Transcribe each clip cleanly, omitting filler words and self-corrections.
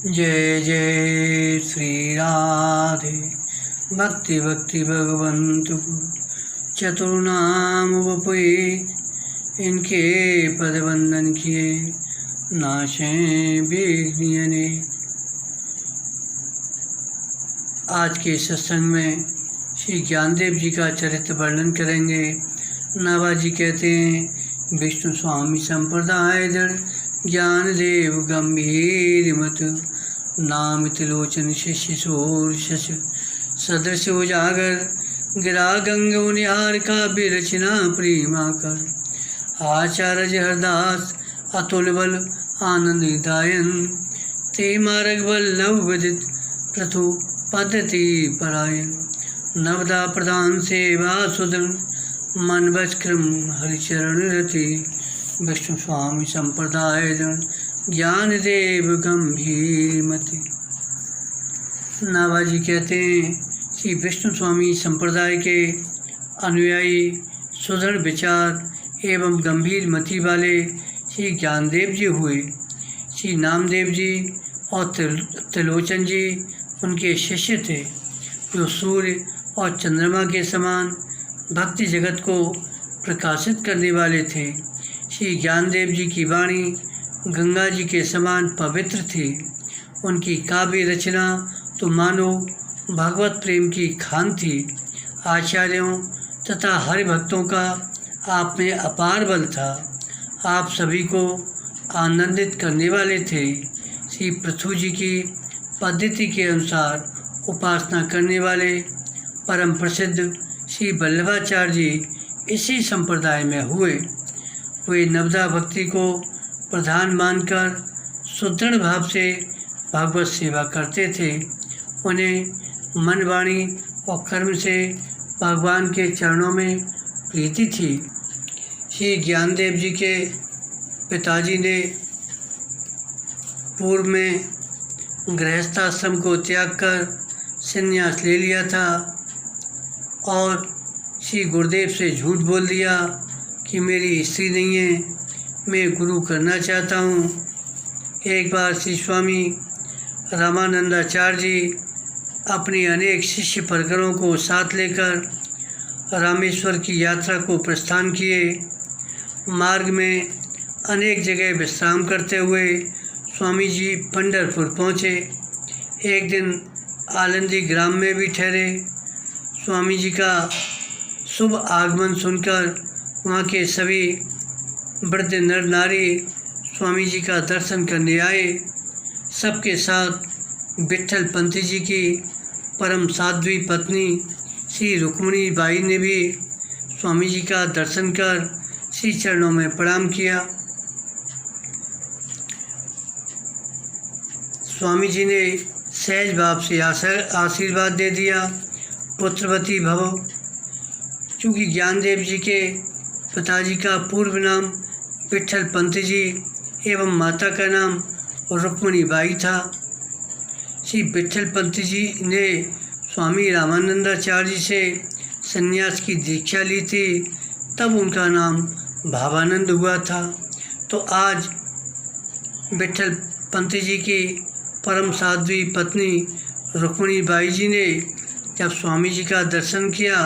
जय जय श्री राधे। भक्ति भक्ति भगवंतु चतुर्नाम वपुए, इनके पद वंदन किए नाशे विघ्नियने। आज के सत्संग में श्री ज्ञानदेव जी का चरित्र वर्णन करेंगे। नाभाजी कहते हैं, विष्णु स्वामी संप्रदाय दृढ़ ज्ञानदेव गंभीर मत, नाम त्रिलोचन शिष्य सोर शश सदृश उजागर, गिरा गंग निहार का विरचना प्रेमा कर। आचार्य हरदास अतुल बल आनंद दायन, ते मार्ग वल्लभ विदित प्रथु पद्धति परायण। नवदा प्रधान सेवा सुदन, मन बचक्रम हरिचरण रति। विष्णु स्वामी संप्रदाय ज्ञानदेव गंभीर मति। नाभाजी कहते हैं कि विष्णु स्वामी संप्रदाय के अनुयायी सुदृढ़ विचार एवं गंभीर मति वाले श्री ज्ञानदेव जी हुए। श्री नामदेव जी और त्रिलोचन जी उनके शिष्य थे, जो सूर्य और चंद्रमा के समान भक्ति जगत को प्रकाशित करने वाले थे। श्री ज्ञानदेव जी की वाणी गंगा जी के समान पवित्र थी। उनकी काव्य रचना तो मानो भगवत प्रेम की खान थी। आचार्यों तथा हरिभक्तों का आप में अपार बल था। आप सभी को आनंदित करने वाले थे। श्री पृथु जी की पद्धति के अनुसार उपासना करने वाले परम प्रसिद्ध श्री वल्लभाचार्य जी इसी संप्रदाय में हुए। वे नवदा भक्ति को प्रधान मानकर सुदृढ़ भाव से भागवत सेवा करते थे। उन्हें मन, वाणी और कर्म से भगवान के चरणों में प्रीति थी। श्री ज्ञानदेव जी के पिताजी ने पूर्व में गृहस्थाश्रम को त्याग कर संन्यास ले लिया था और श्री गुरुदेव से झूठ बोल दिया कि मेरी स्त्री नहीं है, मैं गुरु करना चाहता हूँ। एक बार श्री स्वामी रामानंदाचार्य जी अपने अनेक शिष्य परगणों को साथ लेकर रामेश्वर की यात्रा को प्रस्थान किए। मार्ग में अनेक जगह विश्राम करते हुए स्वामी जी पंढरपुर पहुँचे। एक दिन आलंदी ग्राम में भी ठहरे। स्वामी जी का शुभ आगमन सुनकर वहाँ के सभी वृद्ध नर नारी स्वामी जी का दर्शन करने आए। सबके साथ विट्ठल पंत जी की परम साध्वी पत्नी श्री रुक्मिणी बाई ने भी स्वामी जी का दर्शन कर श्री चरणों में प्रणाम किया। स्वामी जी ने सहज भाव से आशीर्वाद दे दिया, पुत्रवती भव। चूँकि ज्ञानदेव जी के पिताजी का पूर्व नाम विट्ठल पंत जी एवं माता का नाम रुक्मिणी बाई था। श्री विट्ठल पंत जी ने स्वामी रामानंदाचार्य जी से संन्यास की दीक्षा ली थी, तब उनका नाम भावानंद हुआ था। तो आज विट्ठल पंत जी की परम साध्वी पत्नी रुक्मिणी बाई जी ने जब स्वामी जी का दर्शन किया,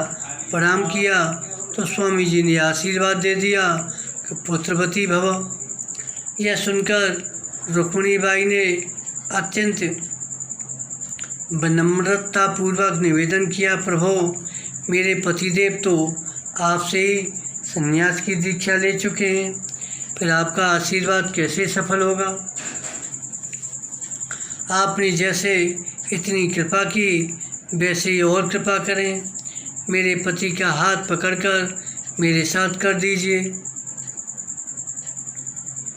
प्रणाम किया, तो स्वामी जी ने आशीर्वाद दे दिया कि पुत्रवती भव। यह सुनकर रुक्मिणी बाई ने अत्यंत विनम्रतापूर्वक निवेदन किया, प्रभो मेरे पतिदेव तो आपसे ही संन्यास की दीक्षा ले चुके हैं, फिर आपका आशीर्वाद कैसे सफल होगा। आपने जैसे इतनी कृपा की वैसे ही और कृपा करें। मेरे पति का हाथ पकड़कर मेरे साथ कर दीजिए।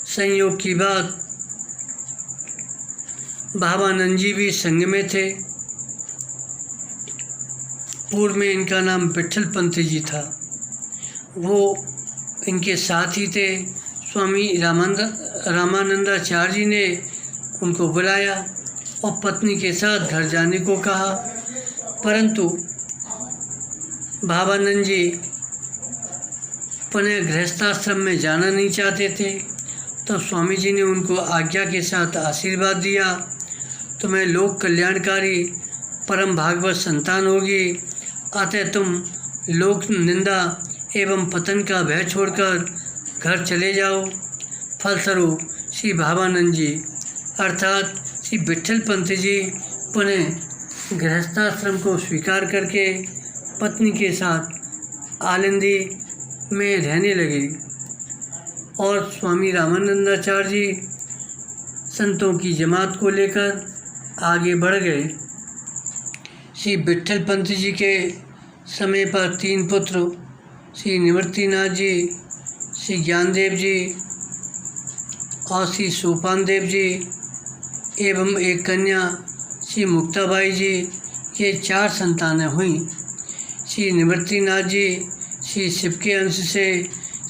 संयोग की बात, भावानंद जी भी संग में थे। पूर्व में इनका नाम विट्ठल पंत जी था, वो इनके साथ ही थे। स्वामी रामानंदाचार्य जी ने उनको बुलाया और पत्नी के साथ घर जाने को कहा, परंतु भावानंद जी पुनः गृहस्थाश्रम में जाना नहीं चाहते थे। तब स्वामी जी ने उनको आज्ञा के साथ आशीर्वाद दिया तुम्हें लोक कल्याणकारी परम भागवत संतान होगी। अतः तुम लोक निंदा एवं पतन का भय छोड़कर घर चले जाओ। फलस्वरूप श्री भावानंद जी अर्थात श्री विट्ठल पंत जी पुनः गृहस्थाश्रम को स्वीकार करके पत्नी के साथ आलिंदी में रहने लगे और स्वामी रामानंदाचार्य जी संतों की जमात को लेकर आगे बढ़ गए। श्री विट्ठल पंत जी के समय पर 3 पुत्र श्री निवृत्तिनाथ जी, श्री ज्ञानदेव जी और श्री सोपान देव जी एवं एक कन्या श्री मुक्ताबाई जी, ये 4 संतानें हुईं। श्री निवृत्तिनाथ जी श्री शिव के अंश से,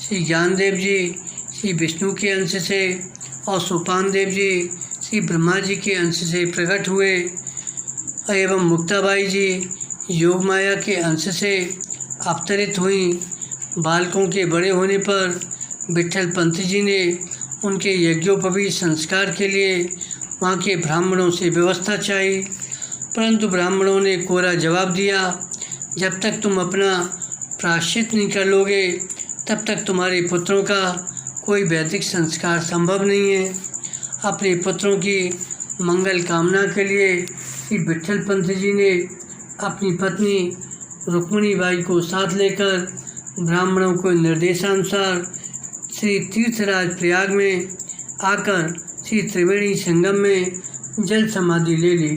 श्री ज्ञानदेव जी श्री विष्णु के अंश से और सोपान देव जी श्री ब्रह्मा जी के अंश से प्रकट हुए एवं मुक्ताबाई जी योग माया के अंश से अवतरित हुईं। बालकों के बड़े होने पर विट्ठल पंत जी ने उनके यज्ञोपवीत संस्कार के लिए वहाँ के ब्राह्मणों से व्यवस्था चाहिए, परंतु ब्राह्मणों ने कोरा जवाब दिया, जब तक तुम अपना प्रायश्चित नहीं कर लोगे तब तक तुम्हारे पुत्रों का कोई वैदिक संस्कार संभव नहीं है। अपने पुत्रों की मंगल कामना के लिए श्री विट्ठल पंत जी ने अपनी पत्नी रुक्मिणी बाई को साथ लेकर ब्राह्मणों को निर्देशानुसार श्री तीर्थराज प्रयाग में आकर श्री त्रिवेणी संगम में जल समाधि ले ली।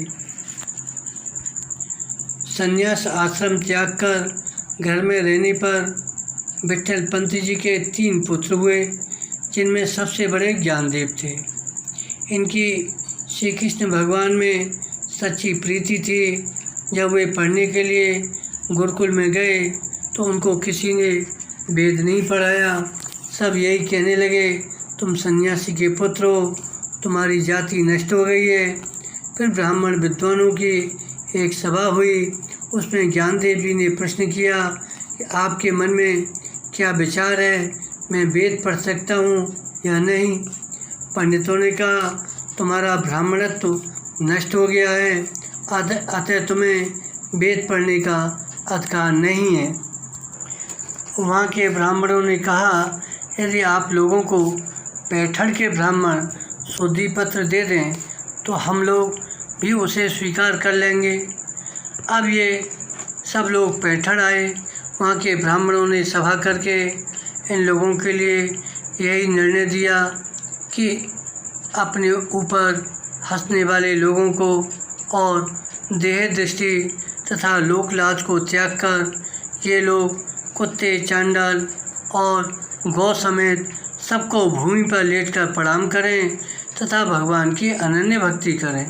संन्यास आश्रम त्याग कर घर में रहने पर विट्ठल पंत जी के 3 पुत्र हुए, जिनमें सबसे बड़े ज्ञानदेव थे। इनकी श्री कृष्ण भगवान में सच्ची प्रीति थी। जब वे पढ़ने के लिए गुरुकुल में गए तो उनको किसी ने वेद नहीं पढ़ाया। सब यही कहने लगे, तुम सन्यासी के पुत्र हो, तुम्हारी जाति नष्ट हो गई है। फिर ब्राह्मण विद्वानों की एक सभा हुई। उसमें ज्ञानदेव जी ने प्रश्न किया कि आपके मन में क्या विचार है, मैं वेद पढ़ सकता हूँ या नहीं। पंडितों ने कहा, तुम्हारा ब्राह्मणत्व नष्ट हो गया है, अतः तुम्हें वेद पढ़ने का अधिकार नहीं है। वहाँ के ब्राह्मणों ने कहा, यदि आप लोगों को पैठण के ब्राह्मण शुद्धि पत्र दे दें तो हम लोग भी उसे स्वीकार कर लेंगे। अब ये सब लोग पैठण आए। वहाँ के ब्राह्मणों ने सभा करके इन लोगों के लिए यही निर्णय दिया कि अपने ऊपर हंसने वाले लोगों को और देह दृष्टि तथा लोकलाज को त्याग कर ये लोग कुत्ते, चांडाल और गौ समेत सबको भूमि पर लेटकर प्रणाम करें तथा भगवान की अनन्य भक्ति करें।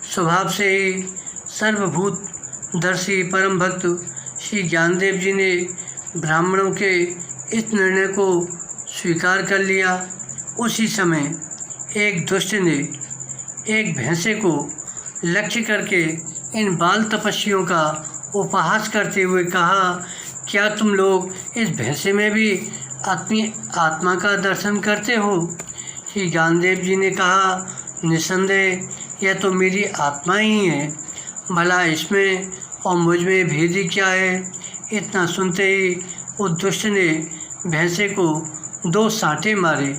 स्वभाव से ही सर्वभूत दर्शी परम भक्त श्री ज्ञानदेव जी ने ब्राह्मणों के इस निर्णय को स्वीकार कर लिया। उसी समय एक दुष्ट ने एक भैंसे को लक्ष्य करके इन बाल तपस्वियों का उपहास करते हुए कहा, क्या तुम लोग इस भैंसे में भी अपनी आत्मा का दर्शन करते हो? श्री ज्ञानदेव जी ने कहा, निसंदेह यह तो मेरी आत्मा ही है, भला इसमें और मुझ में भेद ही क्या है। इतना सुनते ही उस दुष्ट ने भैंसे को 2 साँटे मारे,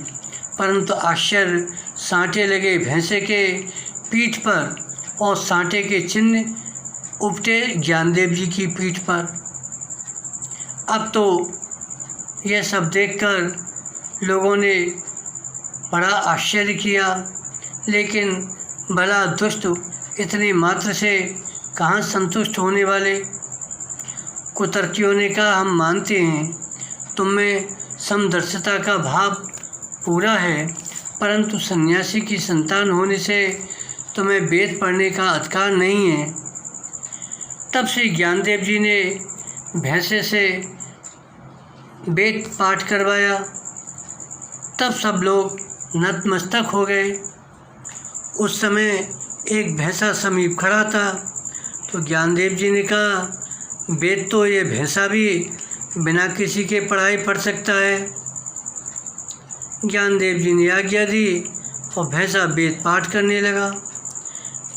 परंतु आश्चर्य, साँटे लगे भैंसे के पीठ पर और साँटे के चिन्ह उपटे ज्ञानदेव जी की पीठ पर। अब तो यह सब देखकर लोगों ने बड़ा आश्चर्य किया, लेकिन भला दुष्ट इतने मात्र से कहाँ संतुष्ट होने वाले। कुतर्कियों ने कहा, हम मानते हैं तुम में समदर्शिता का भाव पूरा है, परंतु सन्यासी की संतान होने से तुम्हें वेद पढ़ने का अधिकार नहीं है। तब श्री ज्ञानदेव जी ने भैंसे से वेद पाठ करवाया। तब सब लोग नतमस्तक हो गए। उस समय एक भैंसा समीप खड़ा था, तो ज्ञानदेव जी ने कहा, वेद तो ये भैंसा भी बिना किसी के पढ़ाई पढ़ सकता है। ज्ञानदेव जी ने आज्ञा दी और भैंसा वेद पाठ करने लगा।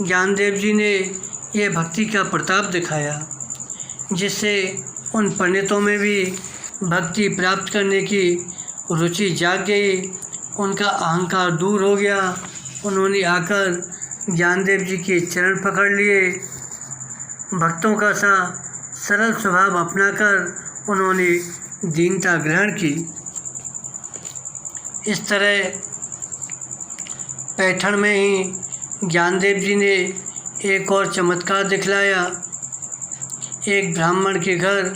ज्ञानदेव जी ने यह भक्ति का प्रताप दिखाया, जिससे उन पंडितों में भी भक्ति प्राप्त करने की रुचि जाग गई। उनका अहंकार दूर हो गया। उन्होंने आकर ज्ञानदेव जी के चरण पकड़ लिए। भक्तों का सा सरल स्वभाव अपनाकर उन्होंने दीनता ग्रहण की। इस तरह पैठण में ही ज्ञानदेव जी ने एक और चमत्कार दिखलाया। एक ब्राह्मण के घर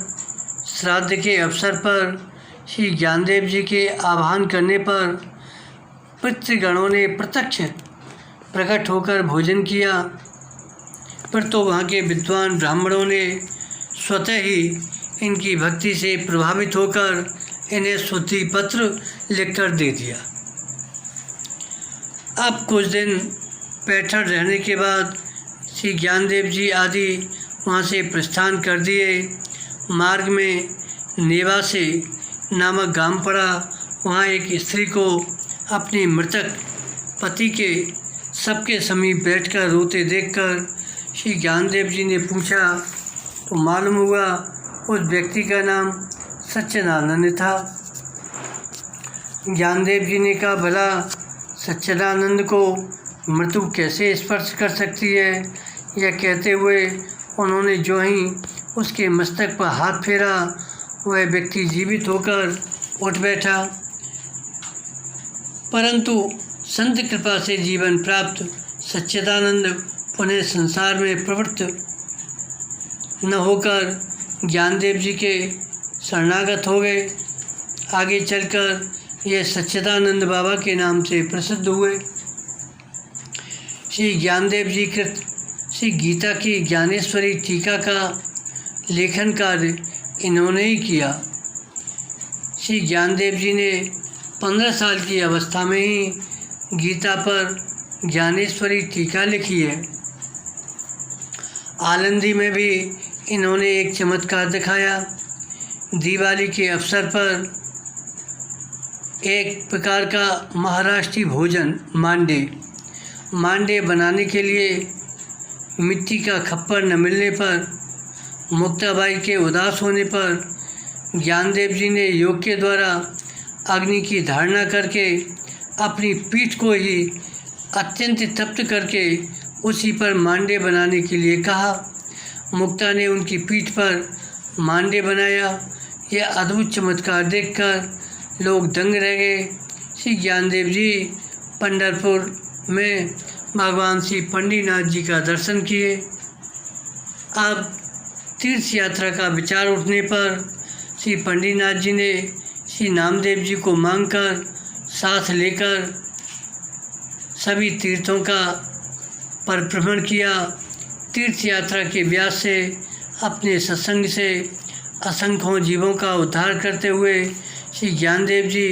श्राद्ध के अवसर पर श्री ज्ञानदेव जी के आह्वान करने पर पितृगणों ने प्रत्यक्ष प्रकट होकर भोजन किया। पर तो वहाँ के विद्वान ब्राह्मणों ने स्वतः ही इनकी भक्ति से प्रभावित होकर इन्हें स्तुति पत्र लिखकर दे दिया। अब कुछ दिन पैठण रहने के बाद श्री ज्ञानदेव जी आदि वहाँ से प्रस्थान कर दिए। मार्ग में नेवासे नामक गांव पड़ा। वहाँ एक स्त्री को अपने मृतक पति के सबके समीप बैठकर रोते देखकर श्री ज्ञानदेव जी ने पूछा तो मालूम हुआ उस व्यक्ति का नाम सच्चिदानंद था। ज्ञानदेव जी ने कहा, भला सच्चिदानंद को मृत्यु कैसे स्पर्श कर सकती है? यह कहते हुए उन्होंने जो ही उसके मस्तक पर हाथ फेरा, वह व्यक्ति जीवित होकर उठ बैठा। परंतु संत कृपा से जीवन प्राप्त सच्चिदानंद पुनः संसार में प्रवृत्त न होकर ज्ञानदेव जी के शरणागत हो गए। आगे चलकर ये सच्चिदानंद बाबा के नाम से प्रसिद्ध हुए। श्री ज्ञानदेव जी कृत श्री गीता की ज्ञानेश्वरी टीका का लेखन कार्य इन्होंने ही किया। श्री ज्ञानदेव जी ने 15 साल की अवस्था में ही गीता पर ज्ञानेश्वरी टीका लिखी है। आलंदी में भी इन्होंने एक चमत्कार दिखाया। दिवाली के अवसर पर एक प्रकार का महाराष्ट्रीय भोजन मांडे बनाने के लिए मिट्टी का खप्पर न मिलने पर, मुक्ताबाई के उदास होने पर ज्ञानदेव जी ने योग के द्वारा अग्नि की धारणा करके अपनी पीठ को ही अत्यंत तप्त करके उसी पर मांडे बनाने के लिए कहा। मुक्ता ने उनकी पीठ पर मांडे बनाया। यह अद्भुत चमत्कार देखकर लोग दंग रह गए। श्री ज्ञानदेव जी पंढरपुर में भगवान श्री पंडरीनाथ जी का दर्शन किए। अब तीर्थ यात्रा का विचार उठने पर श्री पंडरीनाथ जी ने श्री नामदेव जी को मांगकर साथ लेकर सभी तीर्थों का परिभ्रमण किया। तीर्थ यात्रा के व्यास से अपने सत्संग से असंख्यों जीवों का उद्धार करते हुए श्री ज्ञानदेव जी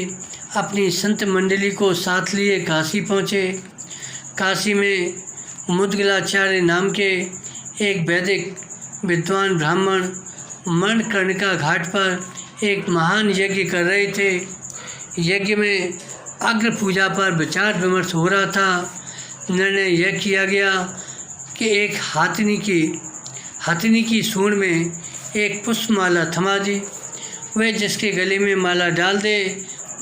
अपनी संत मंडली को साथ लिए काशी पहुँचे। काशी में मुद्गलाचार्य नाम के एक वैदिक विद्वान ब्राह्मण मणिकर्णिका घाट पर एक महान यज्ञ कर रहे थे। यज्ञ में अग्र पूजा पर विचार विमर्श हो रहा था। निर्णय यह किया गया कि एक हथिनी की सूंड में एक पुष्पमाला थमा दी। वह जिसके गले में माला डाल दे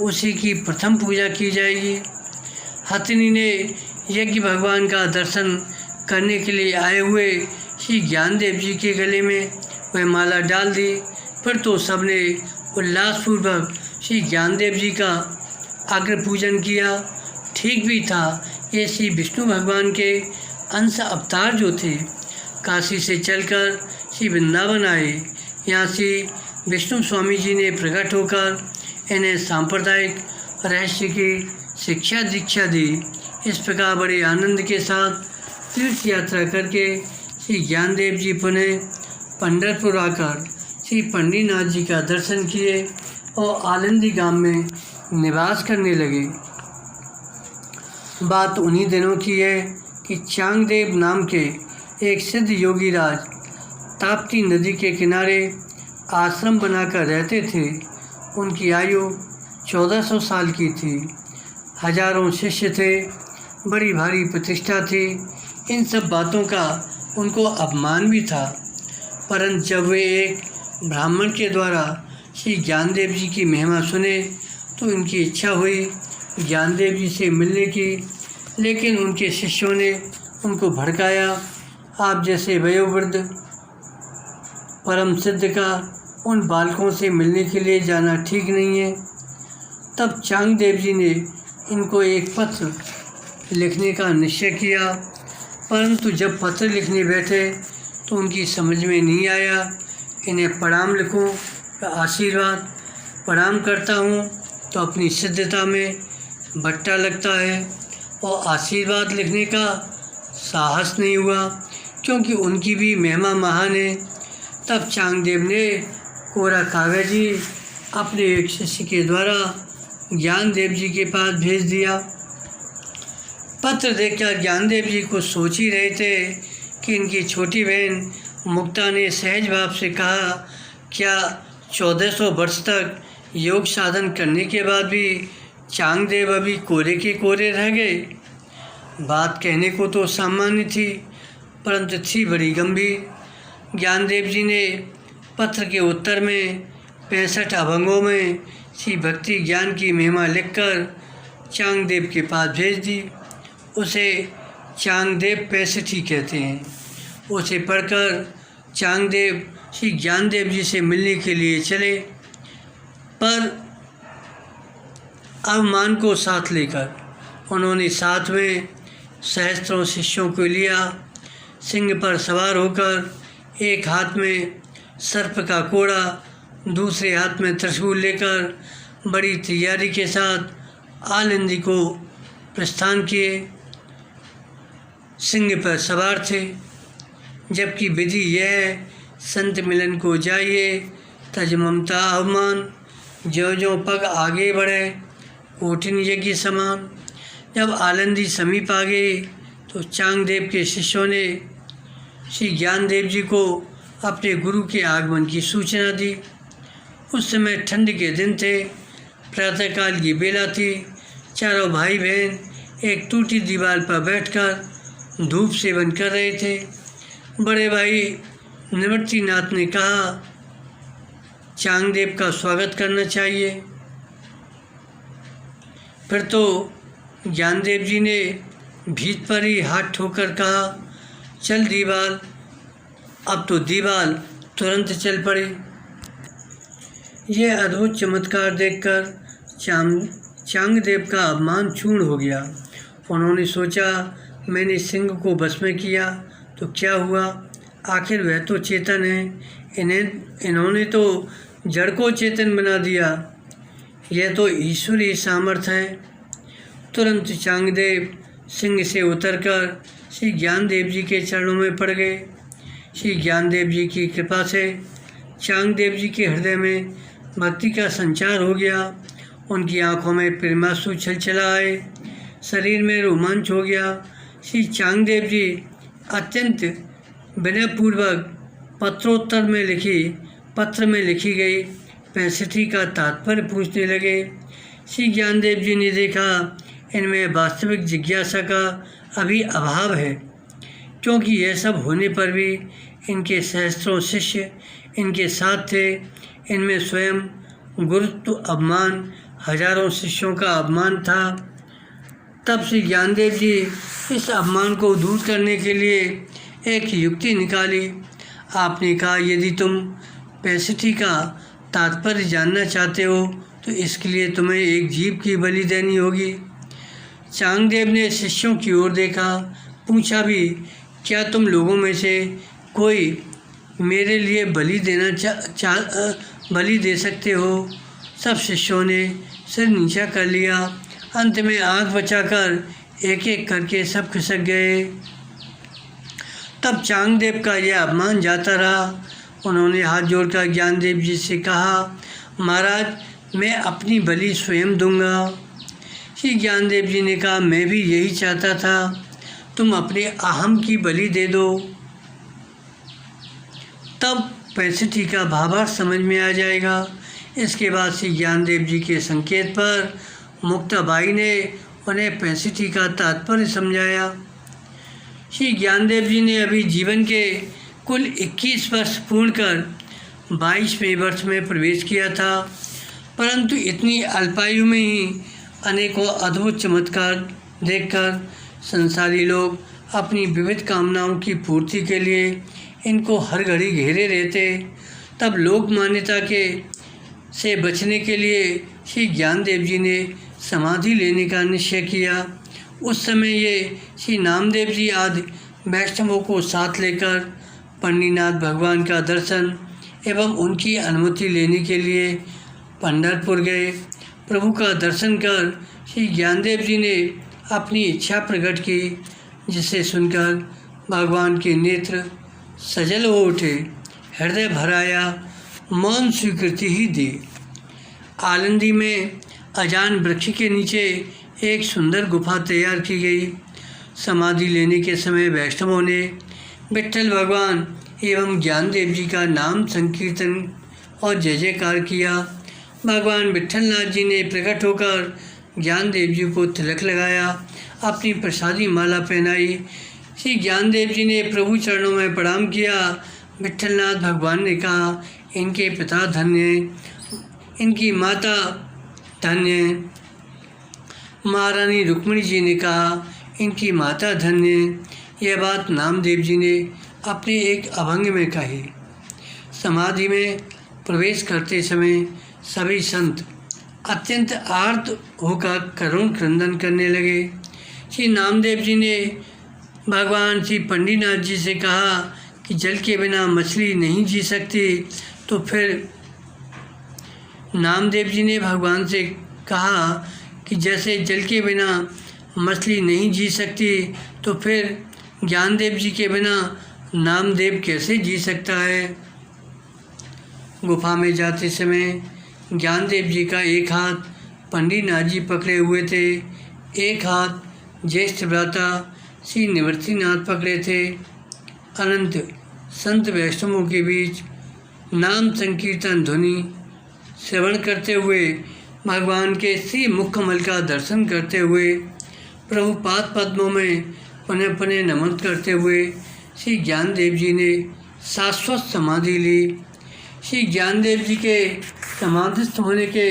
उसी की प्रथम पूजा की जाएगी। हथिनी ने यज्ञ भगवान का दर्शन करने के लिए आए हुए श्री ज्ञानदेव जी के गले में वह माला डाल दी। फिर तो सबने उल्लासपूर्वक श्री ज्ञानदेव जी का अग्र पूजन किया। ठीक भी था, ये श्री विष्णु भगवान के अंश अवतार जो थे काशी से चलकर श्री वृंदावन आए। यहाँ श्री विष्णु स्वामी जी ने प्रकट होकर इन्हें सांप्रदायिक रहस्य की शिक्षा दीक्षा दी। इस प्रकार बड़े आनंद के साथ तीर्थ यात्रा करके श्री ज्ञानदेव जी पुनः पंढरपुर आकर श्री पंडरीनाथ जी का दर्शन किए और आलंदी गांव में निवास करने लगे। बात उन्हीं दिनों की है कि चांगदेव नाम के एक सिद्ध योगी राज ताप्ती नदी के किनारे आश्रम बनाकर रहते थे। उनकी आयु 1400 साल की थी। हजारों शिष्य थे। बड़ी भारी प्रतिष्ठा थी। इन सब बातों का उनको अपमान भी था। परंतु जब वे एक ब्राह्मण के द्वारा श्री ज्ञानदेव जी की महिमा सुने तो इनकी इच्छा हुई ज्ञानदेव जी से मिलने की, लेकिन उनके शिष्यों ने उनको भड़काया। आप जैसे वयोवृद्ध परम सिद्ध का उन बालकों से मिलने के लिए जाना ठीक नहीं है। तब चांगदेव जी ने इनको एक पत्र लिखने का निश्चय किया, परंतु जब पत्र लिखने बैठे तो उनकी समझ में नहीं आया। इन्हें प्रणाम लिखूं या आशीर्वाद? प्रणाम करता हूँ तो अपनी सिद्धता में बट्टा लगता है, और आशीर्वाद लिखने का साहस नहीं हुआ क्योंकि उनकी भी महिमा महान है। तब चांगदेव ने कोरा कागज ही अपने एक शिष्य के द्वारा ज्ञानदेव जी के पास भेज दिया। पत्र देखकर ज्ञानदेव जी को सोच ही रहे थे कि इनकी छोटी बहन मुक्ता ने सहज भाव से कहा, क्या 1400 वर्ष तक योग साधन करने के बाद भी चांगदेव अभी कोरे के कोरे रह गए? बात कहने को तो सामान्य थी, परंतु थी बड़ी गंभीर। ज्ञानदेव जी ने पत्र के उत्तर में 65 अभंगों में श्री भक्ति ज्ञान की महिमा लिखकर चांगदेव के पास भेज दी। उसे चांगदेव 65 कहते हैं। उसे पढ़कर चांगदेव श्री ज्ञानदेव जी से मिलने के लिए चले, पर अवमान को साथ लेकर उन्होंने साथ में सहस्त्रों शिष्यों को लिया। सिंह पर सवार होकर एक हाथ में सर्प का कोड़ा, दूसरे हाथ में त्रिशूल लेकर बड़ी तैयारी के साथ आनंदी को प्रस्थान किए। सिंह पर सवार थे, जबकि विधि यह है, संत मिलन को जाइए तज ममता अवमान, ज्यों ज्यों पग आगे बढ़े कोटिन यज्ञ समान। जब आलंदी समीप आ गए तो चांगदेव के शिष्यों ने श्री ज्ञानदेव जी को अपने गुरु के आगमन की सूचना दी। उस समय ठंड के दिन थे, प्रातःकाल की बेला थी। चारों भाई बहन एक टूटी दीवार पर बैठकर धूप सेवन कर रहे थे। बड़े भाई निवृत्तिनाथ ने कहा, चांगदेव का स्वागत करना चाहिए। फिर तो ज्ञानदेव जी ने भीत पर ही हाथ ठोकर कहा, चल दीवाल। अब तो दीवाल तुरंत चल पड़े। यह अद्भुत चमत्कार देखकर चांगदेव का अपमान चूर्ण हो गया। उन्होंने सोचा, मैंने सिंह को बस में किया तो क्या हुआ, आखिर वह तो चेतन है। इन्होंने तो जड़ को चेतन बना दिया। यह तो ईश्वरीय सामर्थ्य है। तुरंत चांगदेव सिंह से उतरकर श्री ज्ञानदेव जी के चरणों में पड़ गए। श्री ज्ञानदेव जी की कृपा से चांगदेव जी के हृदय में भक्ति का संचार हो गया। उनकी आंखों में प्रेमाश्रु छलछला आए, शरीर में रोमांच हो गया। श्री चांगदेव जी अत्यंत विनयपूर्वक पत्र में लिखी गई 65 का तात्पर्य पूछने लगे। श्री ज्ञानदेव जी ने देखा इनमें वास्तविक जिज्ञासा का अभी अभाव है, क्योंकि यह सब होने पर भी इनके सहस्त्रों शिष्य इनके साथ थे। इनमें स्वयं गुरुत्व अपमान, हजारों शिष्यों का अपमान था। तब श्री ज्ञानदेव जी इस अपमान को दूर करने के लिए एक युक्ति निकाली। आपने कहा, यदि तुम 65 का तात्पर्य जानना चाहते हो तो इसके लिए तुम्हें एक जीव की बलि देनी होगी। चांगदेव ने शिष्यों की ओर देखा, पूछा भी, क्या तुम लोगों में से कोई मेरे लिए बलि दे सकते हो? सब शिष्यों ने सिर नीचा कर लिया। अंत में आंख बचाकर एक एक करके सब खिसक गए। तब चांगदेव का यह अपमान जाता रहा। उन्होंने हाथ जोड़कर ज्ञानदेव जी से कहा, महाराज, मैं अपनी बलि स्वयं दूंगा। श्री ज्ञानदेव जी ने कहा, मैं भी यही चाहता था, तुम अपने अहम की बलि दे दो, तब 65 का भावार्थ समझ में आ जाएगा। इसके बाद श्री ज्ञानदेव जी के संकेत पर मुक्ताबाई ने उन्हें पैंसिटी का तात्पर्य समझाया। श्री ज्ञानदेव जी ने अभी जीवन के कुल 21 वर्ष पूर्ण कर 22वें वर्ष में प्रवेश किया था, परंतु इतनी अल्पायु में ही अनेकों अद्भुत चमत्कार देखकर संसारी लोग अपनी विविध कामनाओं की पूर्ति के लिए इनको हर घड़ी घेरे रहते। तब लोक मान्यता के से बचने के लिए श्री ज्ञानदेव जी ने समाधि लेने का निश्चय किया। उस समय ये श्री नामदेव जी आदि वैष्णवों को साथ लेकर पंडरीनाथ भगवान का दर्शन एवं उनकी अनुमति लेने के लिए पंढरपुर गए। प्रभु का दर्शन कर श्री ज्ञानदेव जी ने अपनी इच्छा प्रकट की, जिसे सुनकर भगवान के नेत्र सजल हो उठे, हृदय भर आया, मौन स्वीकृति ही दी। आलंदी में अजान वृक्ष के नीचे एक सुंदर गुफा तैयार की गई। समाधि लेने के समय वैष्णवों ने विट्ठल भगवान एवं ज्ञानदेव जी का नाम संकीर्तन और जय जयकार किया। भगवान विट्ठलनाथ जी ने प्रकट होकर ज्ञानदेव जी को तिलक लगाया, अपनी प्रसादी माला पहनाई। श्री ज्ञानदेव जी ने प्रभु चरणों में प्रणाम किया। विट्ठलनाथ भगवान ने कहा, इनके पिता धन्य, इनकी माता धन्य। महारानी रुक्मिणी जी ने कहा, इनकी माता धन्य। यह बात नामदेव जी ने अपने एक अभंग में कही। समाधि में प्रवेश करते समय सभी संत अत्यंत आर्त होकर करुण क्रंदन करने लगे। श्री नामदेव जी ने भगवान श्री पंडरीनाथ जी से कहा कि जल के बिना मछली नहीं जी सकती, तो फिर नामदेव जी ने भगवान से कहा कि जैसे जल के बिना मछली नहीं जी सकती, तो फिर ज्ञानदेव जी के बिना नामदेव कैसे जी सकता है। गुफा में जाते समय ज्ञानदेव जी का एक हाथ पंडरीनाथ जी पकड़े हुए थे, एक हाथ ज्येष्ठ भ्राता श्री निवृत्तिनाथ पकड़े थे। अनंत संत वैष्णवों के बीच नाम संकीर्तन ध्वनि श्रवण करते हुए भगवान के श्री मुखकमल का दर्शन करते हुए प्रभु पाद पद्मों में पुनः पुनः नमन करते हुए श्री ज्ञानदेव जी ने शाश्वत समाधि ली। श्री ज्ञानदेव जी के समाधिस्थ होने के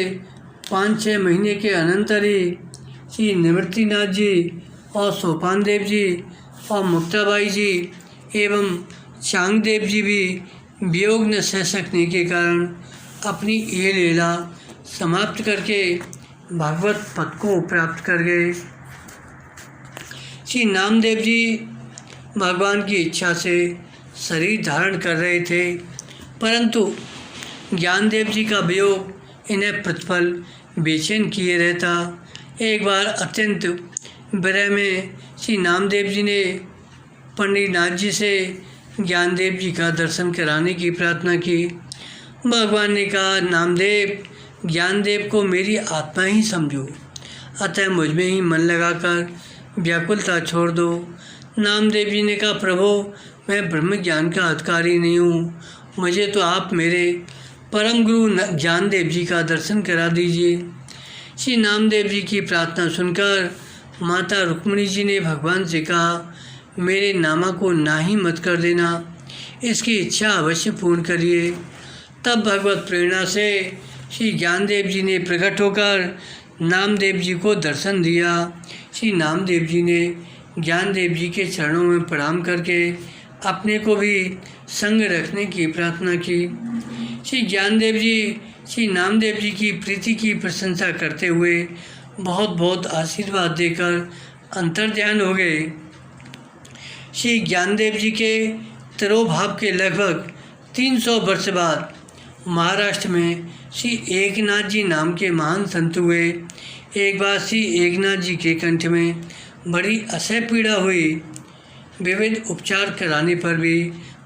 5-6 महीने के अनंतर ही श्री निवृत्तिनाथ जी और सोपानदेव जी और मुक्ताबाई जी एवं चांगदेव जी भी वियोग न सह सकने के कारण अपनी ये लीला समाप्त करके भागवत पद को प्राप्त कर गए। श्री नामदेव जी भगवान की इच्छा से शरीर धारण कर रहे थे, परंतु ज्ञानदेव जी का वियोग इन्हें प्रतिपल बेचैन किए रहता। एक बार अत्यंत विरह में श्री नामदेव जी ने पंडरीनाथ जी से ज्ञानदेव जी का दर्शन कराने की प्रार्थना की। भगवान ने कहा, नामदेव, ज्ञानदेव को मेरी आत्मा ही समझो, अतः मुझ में ही मन लगाकर व्याकुलता छोड़ दो। नामदेव जी ने कहा, प्रभु, मैं ब्रह्म ज्ञान का अधिकारी नहीं हूँ, मुझे तो आप मेरे परम गुरु ज्ञानदेव जी का दर्शन करा दीजिए। श्री नामदेव जी की प्रार्थना सुनकर माता रुक्मिणी जी ने भगवान से कहा, मेरे नामा को नाही मत कर देना, इसकी इच्छा अवश्य पूर्ण करिए। तब भगवत प्रेरणा से श्री ज्ञानदेव जी ने प्रकट होकर नामदेव जी को दर्शन दिया। श्री नामदेव जी ने ज्ञानदेव जी के चरणों में प्रणाम करके अपने को भी संग रखने की प्रार्थना की। श्री ज्ञानदेव जी श्री नामदेव जी की प्रीति की प्रशंसा करते हुए बहुत बहुत आशीर्वाद देकर अंतर्ध्यान हो गए। श्री ज्ञानदेव जी के तिरोभाव के लगभग 300 वर्ष बाद महाराष्ट्र में श्री एकनाथ जी नाम के महान संत हुए। एक बार श्री एकनाथ जी के कंठ में बड़ी असह्य पीड़ा हुई। विविध उपचार कराने पर भी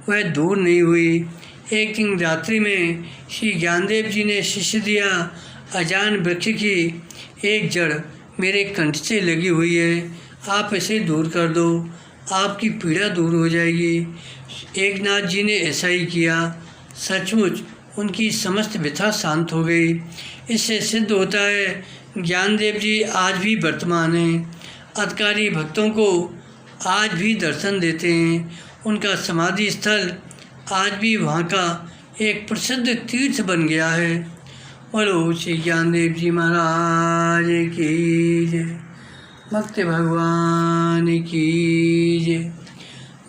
वह दूर नहीं हुई। एक दिन रात्रि में श्री ज्ञानदेव जी ने शिष्य दिया, अजान वृक्ष की एक जड़ मेरे कंठ से लगी हुई है, आप इसे दूर कर दो, आपकी पीड़ा दूर हो जाएगी। एकनाथ जी ने ऐसा ही किया। सचमुच उनकी समस्त व्यथा शांत हो गई। इससे सिद्ध होता है ज्ञानदेव जी आज भी वर्तमान हैं, अधिकारी भक्तों को आज भी दर्शन देते हैं। उनका समाधि स्थल आज भी वहाँ का एक प्रसिद्ध तीर्थ बन गया है। बोलो श्री ज्ञानदेव जी महाराज की जय, भक्त भगवान की जय,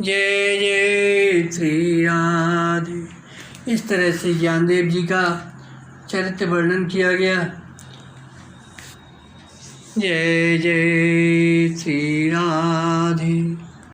जय जय श्री राधे। इस तरह से ज्ञानदेव जी का चरित्र वर्णन किया गया। जय जय श्री राधे।